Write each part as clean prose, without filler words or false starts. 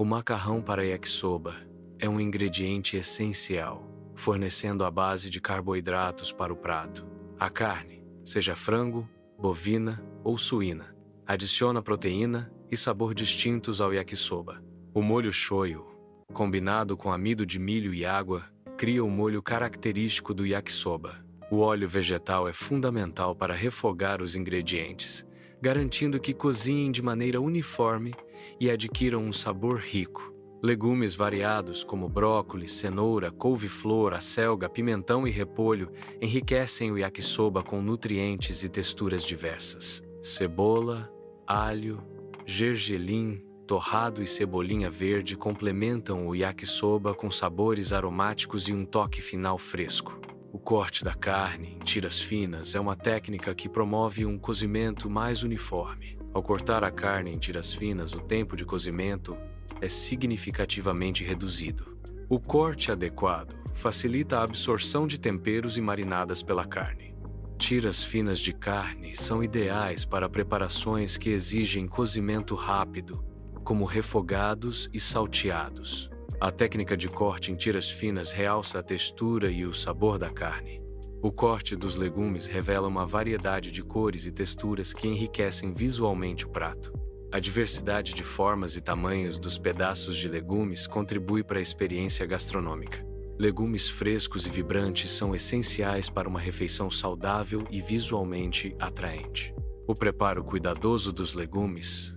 O macarrão para yakisoba é um ingrediente essencial, fornecendo a base de carboidratos para o prato. A carne, seja frango, bovina ou suína, adiciona proteína e sabor distintos ao yakisoba. O molho shoyu, combinado com amido de milho e água, cria o molho característico do yakisoba. O óleo vegetal é fundamental para refogar os ingredientes, garantindo que cozinhem de maneira uniforme e adquiram um sabor rico. Legumes variados como brócolis, cenoura, couve-flor, acelga, pimentão e repolho enriquecem o yakisoba com nutrientes e texturas diversas. Cebola, alho, gergelim, torrado e cebolinha verde complementam o yakisoba com sabores aromáticos e um toque final fresco. O corte da carne em tiras finas é uma técnica que promove um cozimento mais uniforme. Ao cortar a carne em tiras finas, o tempo de cozimento é significativamente reduzido. O corte adequado facilita a absorção de temperos e marinadas pela carne. Tiras finas de carne são ideais para preparações que exigem cozimento rápido, como refogados e salteados. A técnica de corte em tiras finas realça a textura e o sabor da carne. O corte dos legumes revela uma variedade de cores e texturas que enriquecem visualmente o prato. A diversidade de formas e tamanhos dos pedaços de legumes contribui para a experiência gastronômica. Legumes frescos e vibrantes são essenciais para uma refeição saudável e visualmente atraente. O preparo cuidadoso dos legumes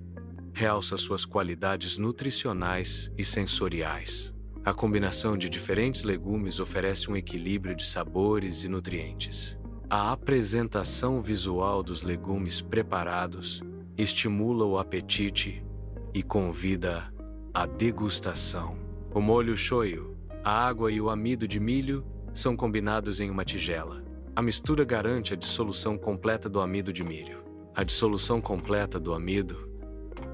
realça suas qualidades nutricionais e sensoriais. A combinação de diferentes legumes oferece um equilíbrio de sabores e nutrientes. A apresentação visual dos legumes preparados estimula o apetite e convida à degustação. O molho shoyu, a água e o amido de milho são combinados em uma tigela. A mistura garante a dissolução completa do amido de milho. A dissolução completa do amido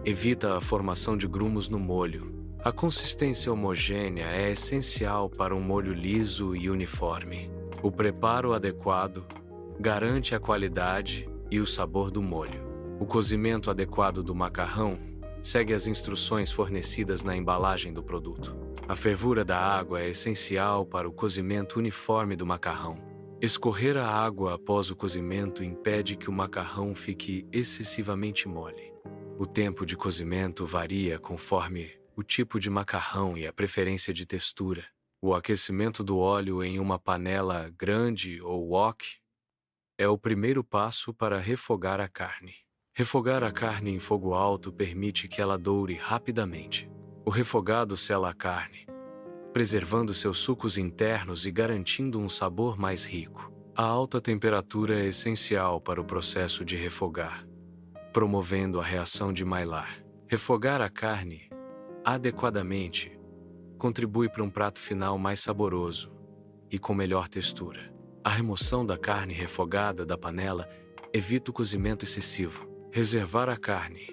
evita a formação de grumos no molho. A consistência homogênea é essencial para um molho liso e uniforme. O preparo adequado garante a qualidade e o sabor do molho. O cozimento adequado do macarrão segue as instruções fornecidas na embalagem do produto. A fervura da água é essencial para o cozimento uniforme do macarrão. Escorrer a água após o cozimento impede que o macarrão fique excessivamente mole. O tempo de cozimento varia conforme o tipo de macarrão e a preferência de textura. O aquecimento do óleo em uma panela grande ou wok é o primeiro passo para refogar a carne. Refogar a carne em fogo alto permite que ela doure rapidamente. O refogado sela a carne, preservando seus sucos internos e garantindo um sabor mais rico. A alta temperatura é essencial para o processo de refogar, promovendo a reação de Maillard. Refogar a carne adequadamente contribui para um prato final mais saboroso e com melhor textura. A remoção da carne refogada da panela evita o cozimento excessivo. Reservar a carne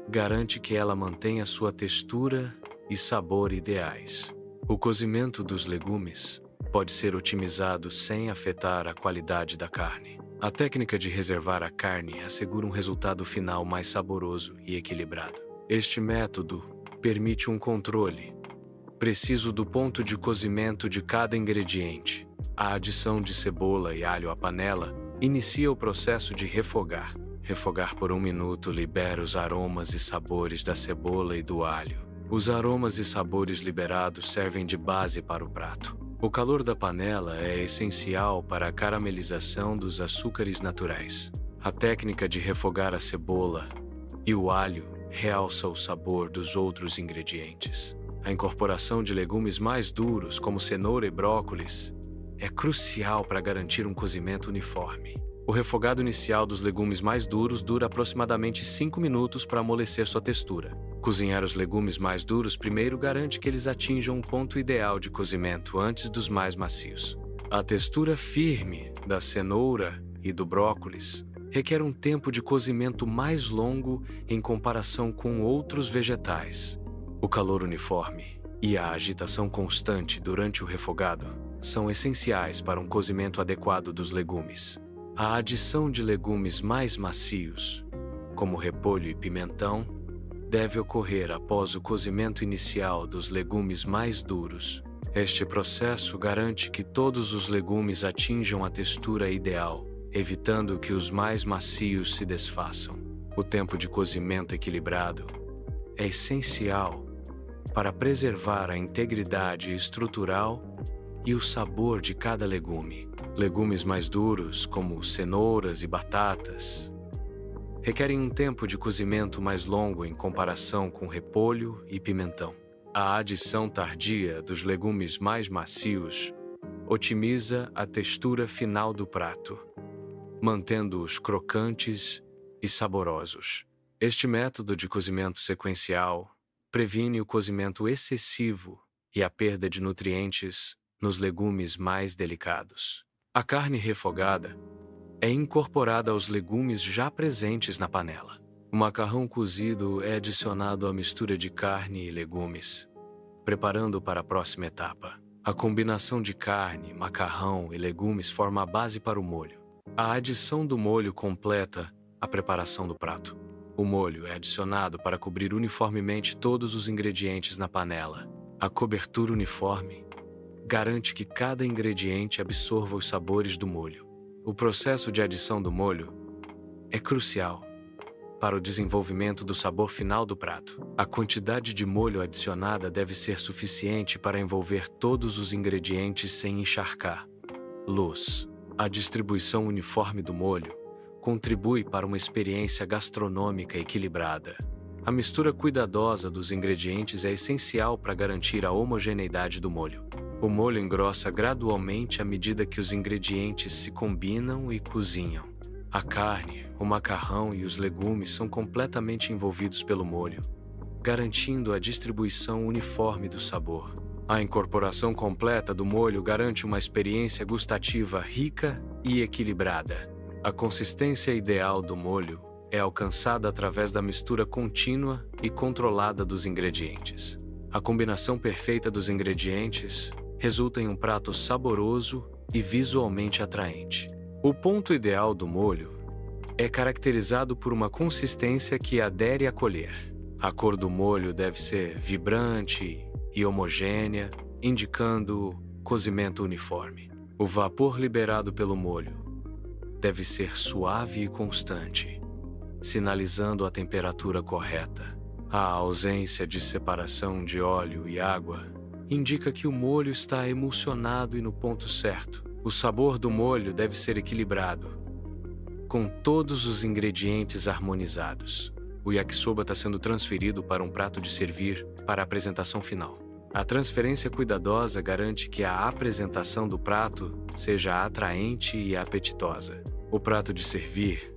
garante que ela mantenha sua textura e sabor ideais. O cozimento dos legumes pode ser otimizado sem afetar a qualidade da carne. A técnica de reservar a carne assegura um resultado final mais saboroso e equilibrado. Este método permite um controle preciso do ponto de cozimento de cada ingrediente. A adição de cebola e alho à panela inicia o processo de refogar. Refogar por 1 minuto libera os aromas e sabores da cebola e do alho. Os aromas e sabores liberados servem de base para o prato. O calor da panela é essencial para a caramelização dos açúcares naturais. A técnica de refogar a cebola e o alho realça o sabor dos outros ingredientes. A incorporação de legumes mais duros, como cenoura e brócolis, é crucial para garantir um cozimento uniforme. O refogado inicial dos legumes mais duros dura aproximadamente 5 minutos para amolecer sua textura. Cozinhar os legumes mais duros primeiro garante que eles atinjam um ponto ideal de cozimento antes dos mais macios. A textura firme da cenoura e do brócolis requer um tempo de cozimento mais longo em comparação com outros vegetais. O calor uniforme e a agitação constante durante o refogado são essenciais para um cozimento adequado dos legumes. A adição de legumes mais macios, como repolho e pimentão, deve ocorrer após o cozimento inicial dos legumes mais duros. Este processo garante que todos os legumes atinjam a textura ideal, evitando que os mais macios se desfaçam. O tempo de cozimento equilibrado é essencial para preservar a integridade estrutural e o sabor de cada legume. Legumes mais duros, como cenouras e batatas, requerem um tempo de cozimento mais longo em comparação com repolho e pimentão. A adição tardia dos legumes mais macios otimiza a textura final do prato, mantendo-os crocantes e saborosos. Este método de cozimento sequencial previne o cozimento excessivo e a perda de nutrientes nos legumes mais delicados. A carne refogada é incorporada aos legumes já presentes na panela. O macarrão cozido é adicionado à mistura de carne e legumes, preparando para a próxima etapa. A combinação de carne, macarrão e legumes forma a base para o molho. A adição do molho completa a preparação do prato. O molho é adicionado para cobrir uniformemente todos os ingredientes na panela. A cobertura uniforme garante que cada ingrediente absorva os sabores do molho. O processo de adição do molho é crucial para o desenvolvimento do sabor final do prato. A quantidade de molho adicionada deve ser suficiente para envolver todos os ingredientes sem encharcar. Luz. A distribuição uniforme do molho contribui para uma experiência gastronômica equilibrada. A mistura cuidadosa dos ingredientes é essencial para garantir a homogeneidade do molho. O molho engrossa gradualmente à medida que os ingredientes se combinam e cozinham. A carne, o macarrão e os legumes são completamente envolvidos pelo molho, garantindo a distribuição uniforme do sabor. A incorporação completa do molho garante uma experiência gustativa rica e equilibrada. A consistência ideal do molho é alcançada através da mistura contínua e controlada dos ingredientes. A combinação perfeita dos ingredientes resulta em um prato saboroso e visualmente atraente. O ponto ideal do molho é caracterizado por uma consistência que adere à colher. A cor do molho deve ser vibrante e homogênea, indicando cozimento uniforme. O vapor liberado pelo molho deve ser suave e constante, sinalizando a temperatura correta. A ausência de separação de óleo e água indica que o molho está emulsionado e no ponto certo. O sabor do molho deve ser equilibrado, com todos os ingredientes harmonizados. O yakisoba está sendo transferido para um prato de servir para a apresentação final. A transferência cuidadosa garante que a apresentação do prato seja atraente e apetitosa. O prato de servir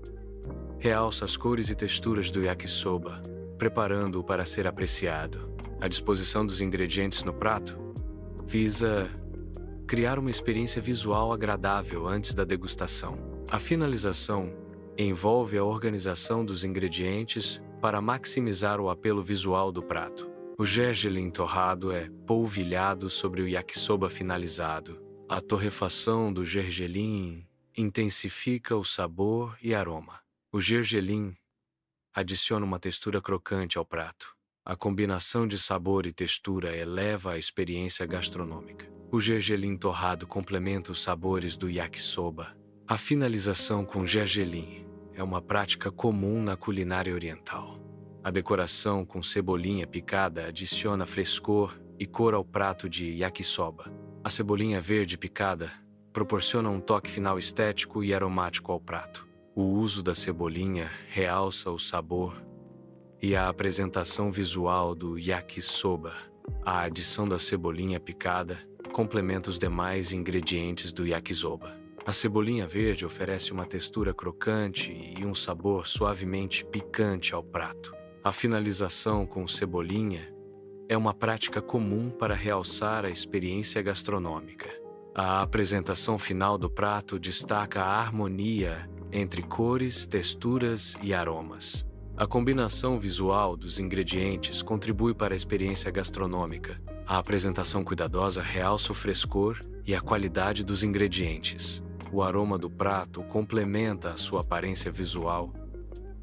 realça as cores e texturas do yakisoba, preparando-o para ser apreciado. A disposição dos ingredientes no prato visa criar uma experiência visual agradável antes da degustação. A finalização envolve a organização dos ingredientes para maximizar o apelo visual do prato. O gergelim torrado é polvilhado sobre o yakisoba finalizado. A torrefação do gergelim intensifica o sabor e aroma. O gergelim adiciona uma textura crocante ao prato. A combinação de sabor e textura eleva a experiência gastronômica. O gergelim torrado complementa os sabores do yakisoba. A finalização com gergelim é uma prática comum na culinária oriental. A decoração com cebolinha picada adiciona frescor e cor ao prato de yakisoba. A cebolinha verde picada proporciona um toque final estético e aromático ao prato. O uso da cebolinha realça o sabor e a apresentação visual do yakisoba. A adição da cebolinha picada complementa os demais ingredientes do yakisoba. A cebolinha verde oferece uma textura crocante e um sabor suavemente picante ao prato. A finalização com cebolinha é uma prática comum para realçar a experiência gastronômica. A apresentação final do prato destaca a harmonia entre cores, texturas e aromas. A combinação visual dos ingredientes contribui para a experiência gastronômica. A apresentação cuidadosa realça o frescor e a qualidade dos ingredientes. O aroma do prato complementa a sua aparência visual,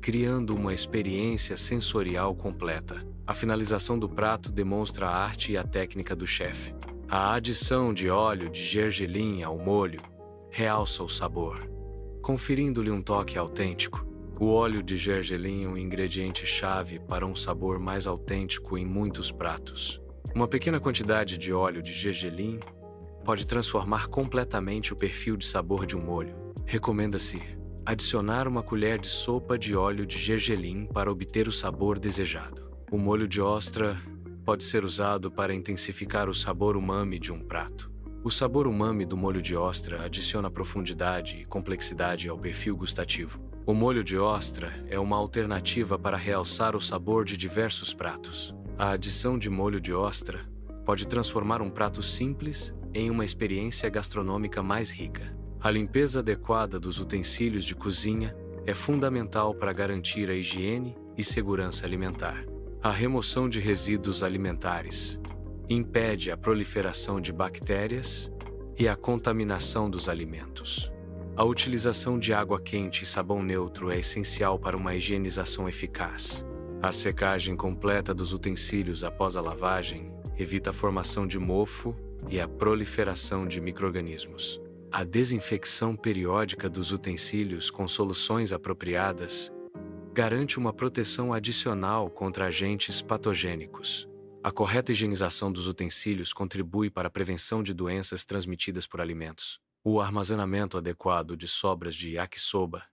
criando uma experiência sensorial completa. A finalização do prato demonstra a arte e a técnica do chefe. A adição de óleo de gergelim ao molho realça o sabor, conferindo-lhe um toque autêntico. O óleo de gergelim é um ingrediente-chave para um sabor mais autêntico em muitos pratos. Uma pequena quantidade de óleo de gergelim pode transformar completamente o perfil de sabor de um molho. Recomenda-se adicionar uma colher de sopa de óleo de gergelim para obter o sabor desejado. O molho de ostra pode ser usado para intensificar o sabor umami de um prato. O sabor umami do molho de ostra adiciona profundidade e complexidade ao perfil gustativo. O molho de ostra é uma alternativa para realçar o sabor de diversos pratos. A adição de molho de ostra pode transformar um prato simples em uma experiência gastronômica mais rica. A limpeza adequada dos utensílios de cozinha é fundamental para garantir a higiene e segurança alimentar. A remoção de resíduos alimentares impede a proliferação de bactérias e a contaminação dos alimentos. A utilização de água quente e sabão neutro é essencial para uma higienização eficaz. A secagem completa dos utensílios após a lavagem evita a formação de mofo e a proliferação de micro-organismos. A desinfecção periódica dos utensílios com soluções apropriadas garante uma proteção adicional contra agentes patogênicos. A correta higienização dos utensílios contribui para a prevenção de doenças transmitidas por alimentos. O armazenamento adequado de sobras de yakisoba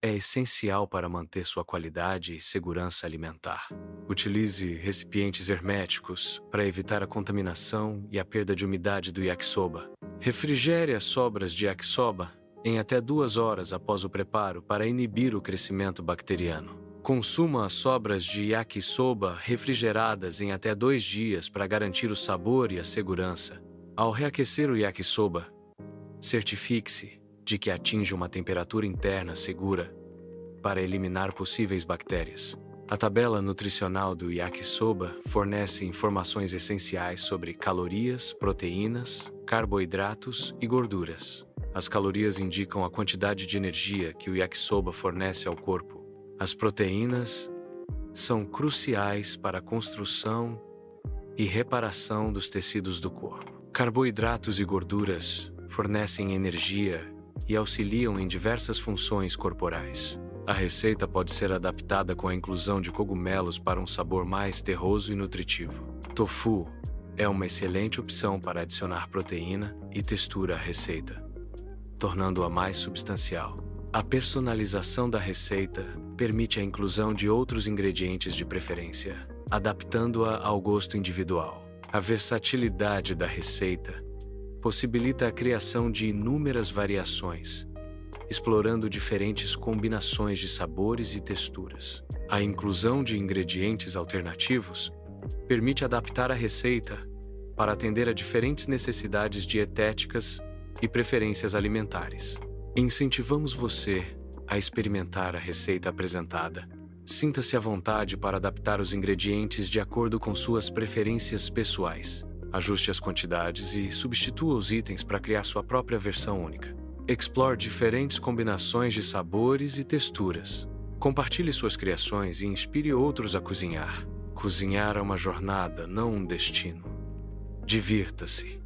é essencial para manter sua qualidade e segurança alimentar. Utilize recipientes herméticos para evitar a contaminação e a perda de umidade do yakisoba. Refrigere as sobras de yakisoba em até 2 horas após o preparo para inibir o crescimento bacteriano. Consuma as sobras de yakisoba refrigeradas em até 2 dias para garantir o sabor e a segurança. Ao reaquecer o yakisoba, certifique-se de que atinja uma temperatura interna segura para eliminar possíveis bactérias. A tabela nutricional do yakisoba fornece informações essenciais sobre calorias, proteínas, carboidratos e gorduras. As calorias indicam a quantidade de energia que o yakisoba fornece ao corpo. As proteínas são cruciais para a construção e reparação dos tecidos do corpo. Carboidratos e gorduras fornecem energia e auxiliam em diversas funções corporais. A receita pode ser adaptada com a inclusão de cogumelos para um sabor mais terroso e nutritivo. Tofu é uma excelente opção para adicionar proteína e textura à receita, tornando-a mais substancial. A personalização da receita permite a inclusão de outros ingredientes de preferência, adaptando-a ao gosto individual. A versatilidade da receita possibilita a criação de inúmeras variações, explorando diferentes combinações de sabores e texturas. A inclusão de ingredientes alternativos permite adaptar a receita para atender a diferentes necessidades dietéticas e preferências alimentares. Incentivamos você a experimentar a receita apresentada. Sinta-se à vontade para adaptar os ingredientes de acordo com suas preferências pessoais. Ajuste as quantidades e substitua os itens para criar sua própria versão única. Explore diferentes combinações de sabores e texturas. Compartilhe suas criações e inspire outros a cozinhar. Cozinhar é uma jornada, não um destino. Divirta-se.